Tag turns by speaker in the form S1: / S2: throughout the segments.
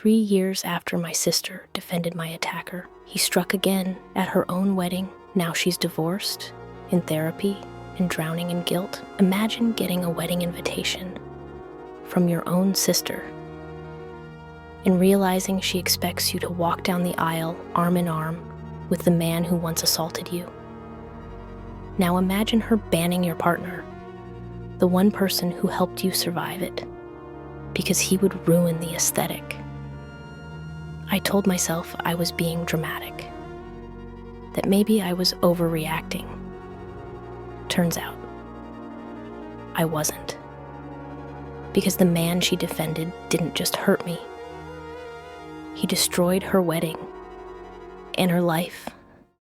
S1: 3 years after my sister defended my attacker, he struck again at her own wedding. Now she's divorced, in therapy, and drowning in guilt. Imagine getting a wedding invitation from your own sister and realizing she expects you to walk down the aisle arm in arm with the man who once assaulted you. Now imagine her banning your partner, the one person who helped you survive it, because he would ruin the aesthetic. I told myself I was being dramatic, that maybe I was overreacting. Turns out, I wasn't. Because the man she defended didn't just hurt me. He destroyed her wedding and her life.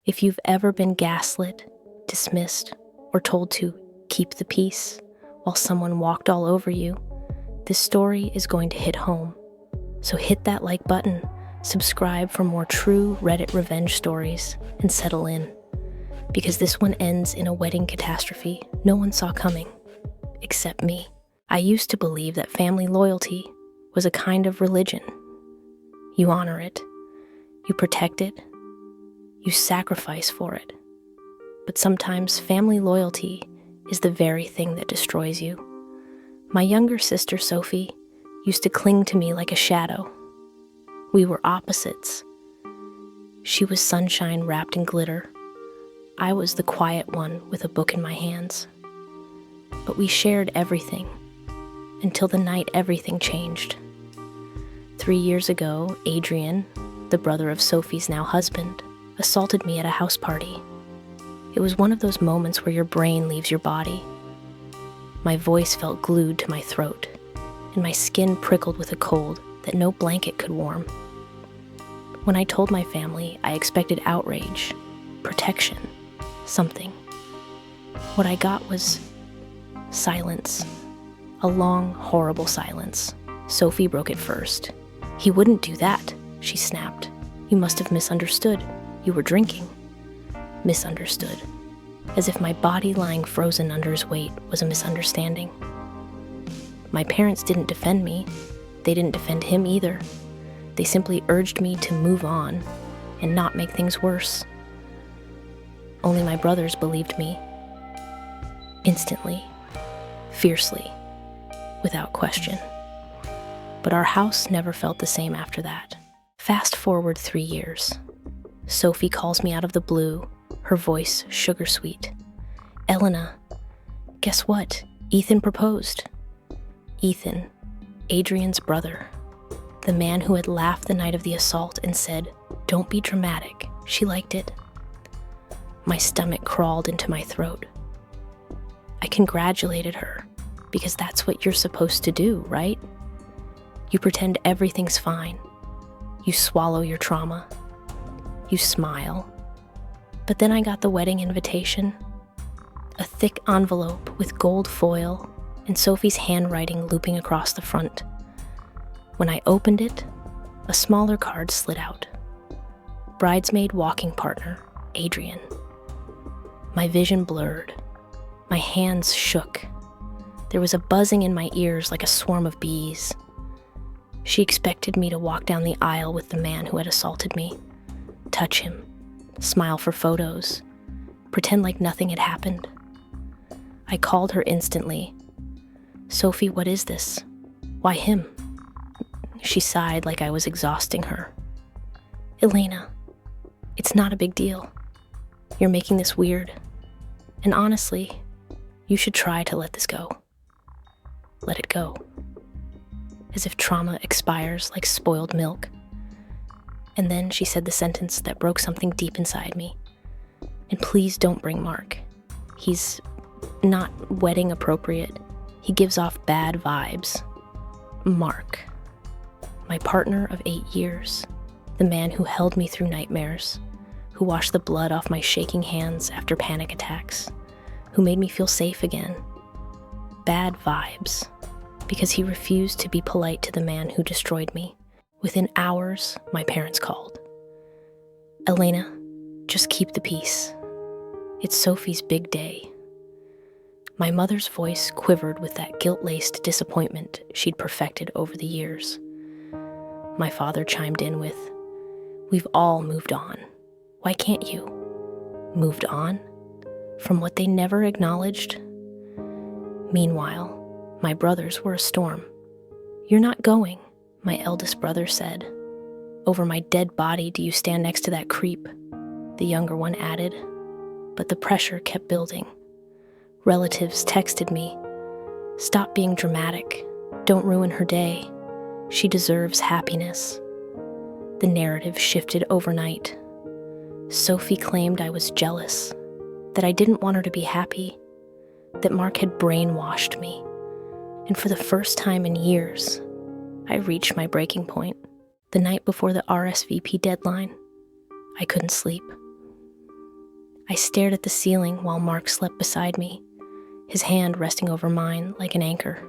S1: If you've ever been gaslit, dismissed, or told to keep the peace while someone walked all over you, this story is going to hit home. So hit that like button, subscribe for more true Reddit revenge stories, and settle in. Because this one ends in a wedding catastrophe no one saw coming, except me. I used to believe that family loyalty was a kind of religion. You honor it, you protect it, you sacrifice for it. But sometimes family loyalty is the very thing that destroys you. My younger sister, Sophie, used to cling to me like a shadow. We were opposites. She was sunshine wrapped in glitter. I was the quiet one with a book in my hands. But we shared everything, until the night everything changed. 3 years ago, Adrian, the brother of Sophie's now husband, assaulted me at a house party. It was one of those moments where your brain leaves your body. My voice felt glued to my throat, and my skin prickled with a cold that no blanket could warm. When I told my family, I expected outrage, protection, something. What I got was silence. A long, horrible silence. Sophie broke it first. "He wouldn't do that," she snapped. "You must have misunderstood. You were drinking." Misunderstood. As if my body lying frozen under his weight was a misunderstanding. My parents didn't defend me. They didn't defend him either. They simply urged me to move on and not make things worse. Only my brothers believed me. Instantly, fiercely, without question. But our house never felt the same after that. Fast forward 3 years. Sophie calls me out of the blue, her voice sugar sweet. "Elena, guess what? Ethan proposed." Ethan, Adrian's brother, the man who had laughed the night of the assault and said, "Don't be dramatic, she liked it." My stomach crawled into my throat. I congratulated her, because that's what you're supposed to do, right? You pretend everything's fine. You swallow your trauma. You smile. But then I got the wedding invitation, a thick envelope with gold foil and Sophie's handwriting looping across the front. When I opened it, a smaller card slid out. Bridesmaid walking partner, Adrian. My vision blurred. My hands shook. There was a buzzing in my ears like a swarm of bees. She expected me to walk down the aisle with the man who had assaulted me, touch him, smile for photos, pretend like nothing had happened. I called her instantly. "Sophie, what is this? Why him?" She sighed like I was exhausting her. "Elena, it's not a big deal. You're making this weird. And honestly, you should try to let this go. Let it go." As if trauma expires like spoiled milk. And then she said the sentence that broke something deep inside me. "And please don't bring Mark. He's not wedding appropriate. He gives off bad vibes." Mark. My partner of 8 years. The man who held me through nightmares. Who washed the blood off my shaking hands after panic attacks. Who made me feel safe again. Bad vibes. Because he refused to be polite to the man who destroyed me. Within hours, my parents called. "Elena, just keep the peace. It's Sophie's big day." My mother's voice quivered with that guilt-laced disappointment she'd perfected over the years. my father chimed in with, "We've all moved on. Why can't you?" Moved on? From what they never acknowledged? Meanwhile, my brothers were a storm. "You're not going," my eldest brother said. "Over my dead body do you stand next to that creep," the younger one added. But the pressure kept building. Relatives texted me, "Stop being dramatic. Don't ruin her day. She deserves happiness." The narrative shifted overnight. Sophie claimed I was jealous, that I didn't want her to be happy, that Mark had brainwashed me. And for the first time in years, I reached my breaking point. The night before the RSVP deadline, I couldn't sleep. I stared at the ceiling while Mark slept beside me, his hand resting over mine like an anchor.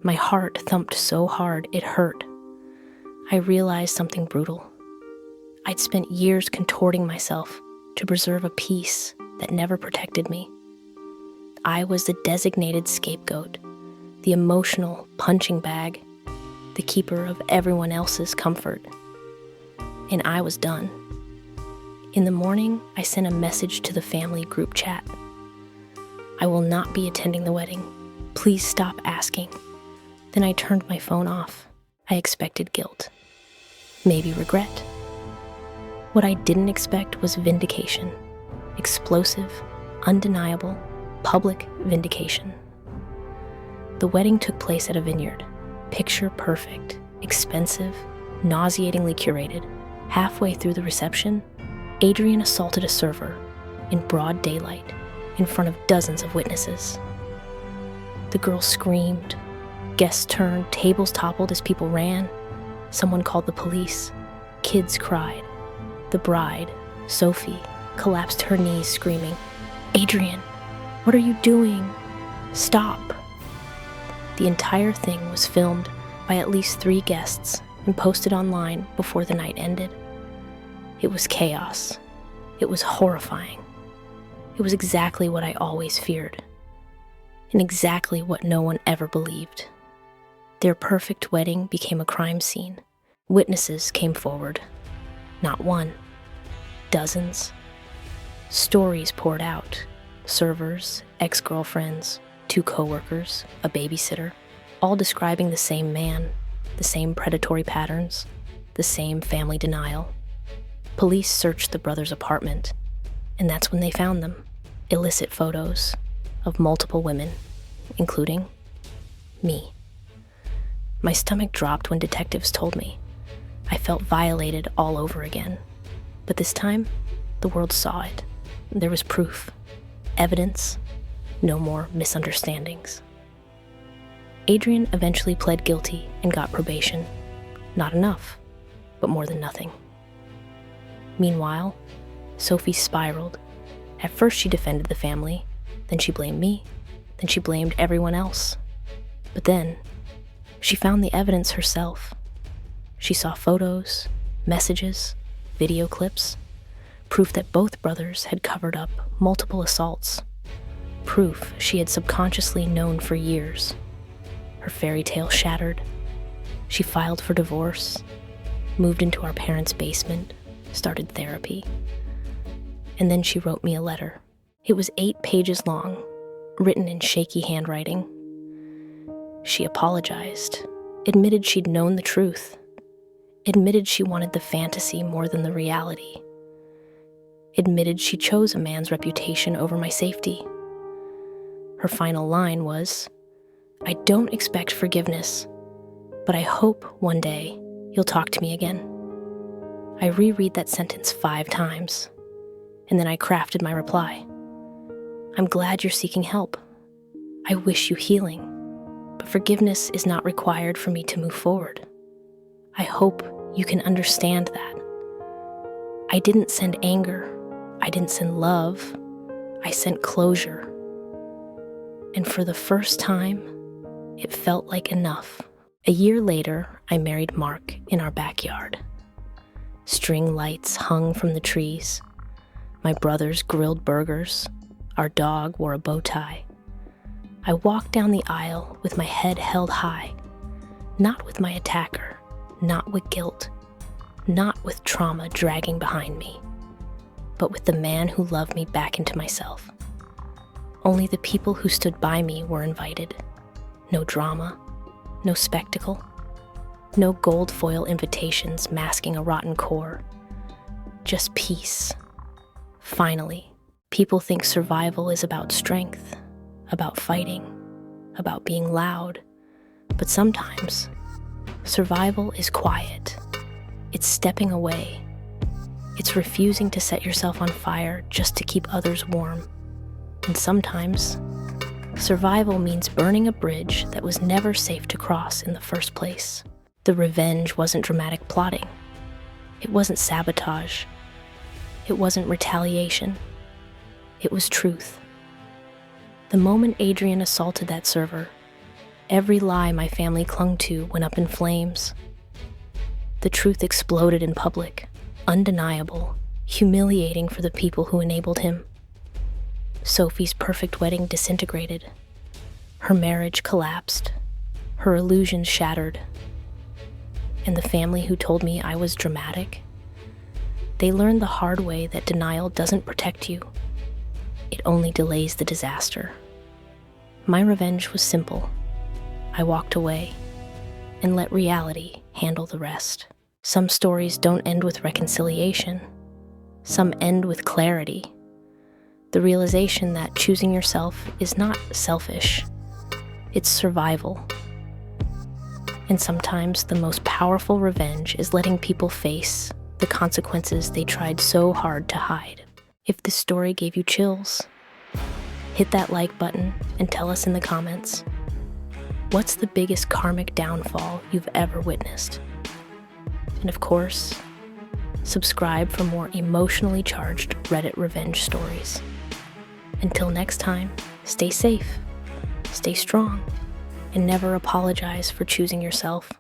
S1: My heart thumped so hard it hurt. I realized something brutal. I'd spent years contorting myself to preserve a peace that never protected me. I was the designated scapegoat, the emotional punching bag, the keeper of everyone else's comfort. And I was done. In the morning, I sent a message to the family group chat. "I will not be attending the wedding. Please stop asking." Then I turned my phone off. I expected guilt. Maybe regret. What I didn't expect was vindication. Explosive, undeniable, public vindication. The wedding took place at a vineyard. Picture perfect, expensive, nauseatingly curated. Halfway through the reception, Adrian assaulted a server in broad daylight in front of dozens of witnesses. The girl screamed. Guests turned, tables toppled as people ran. Someone called the police. Kids cried. The bride, Sophie, collapsed to her knees screaming, "Adrian, what are you doing? Stop." The entire thing was filmed by at least 3 guests and posted online before the night ended. It was chaos. It was horrifying. It was exactly what I always feared, and exactly what no one ever believed. Their perfect wedding became a crime scene. Witnesses came forward. Not one. Dozens. Stories poured out. Servers, ex-girlfriends, 2 coworkers, a babysitter, all describing the same man, the same predatory patterns, the same family denial. Police searched the brothers' apartment, and that's when they found them. Illicit photos of multiple women, including me. My stomach dropped when detectives told me. I felt violated all over again. But this time, the world saw it. There was proof, evidence, no more misunderstandings. Adrian eventually pled guilty and got probation. Not enough, but more than nothing. Meanwhile, Sophie spiraled. At first she defended the family, then she blamed me, then she blamed everyone else. But then, she found the evidence herself. She saw photos, messages, video clips, proof that both brothers had covered up multiple assaults, proof she had subconsciously known for years. Her fairy tale shattered. She filed for divorce, moved into our parents' basement, started therapy. And then she wrote me a letter. It was 8 pages long, written in shaky handwriting. She apologized, admitted she'd known the truth, admitted she wanted the fantasy more than the reality, admitted she chose a man's reputation over my safety. Her final line was, "I don't expect forgiveness, but I hope one day you'll talk to me again." I reread that sentence 5 times, and then I crafted my reply. "I'm glad you're seeking help. I wish you healing, but forgiveness is not required for me to move forward. I hope you can understand that. I didn't send anger. I didn't send love. I sent closure." And for the first time, it felt like enough. A year later, I married Mark in our backyard. String lights hung from the trees. My brothers grilled burgers. Our dog wore a bow tie. I walked down the aisle with my head held high, not with my attacker, not with guilt, not with trauma dragging behind me, but with the man who loved me back into myself. Only the people who stood by me were invited. No drama, no spectacle, no gold foil invitations masking a rotten core. Just peace. Finally, people think survival is about strength, about fighting, about being loud. But sometimes, survival is quiet. It's stepping away. It's refusing to set yourself on fire just to keep others warm. And sometimes, survival means burning a bridge that was never safe to cross in the first place. The revenge wasn't dramatic plotting. It wasn't sabotage. It wasn't retaliation. It was truth. The moment Adrian assaulted that server, every lie my family clung to went up in flames. The truth exploded in public, undeniable, humiliating for the people who enabled him. Sophie's perfect wedding disintegrated. Her marriage collapsed. Her illusions shattered. And the family who told me I was dramatic, they learned the hard way that denial doesn't protect you. It only delays the disaster. My revenge was simple. I walked away and let reality handle the rest. Some stories don't end with reconciliation. Some end with clarity. The realization that choosing yourself is not selfish. It's survival. And sometimes the most powerful revenge is letting people face the consequences they tried so hard to hide. If this story gave you chills, hit that like button and tell us in the comments. What's the biggest karmic downfall you've ever witnessed? And of course, subscribe for more emotionally charged Reddit revenge stories. Until next time, stay safe, stay strong, and never apologize for choosing yourself.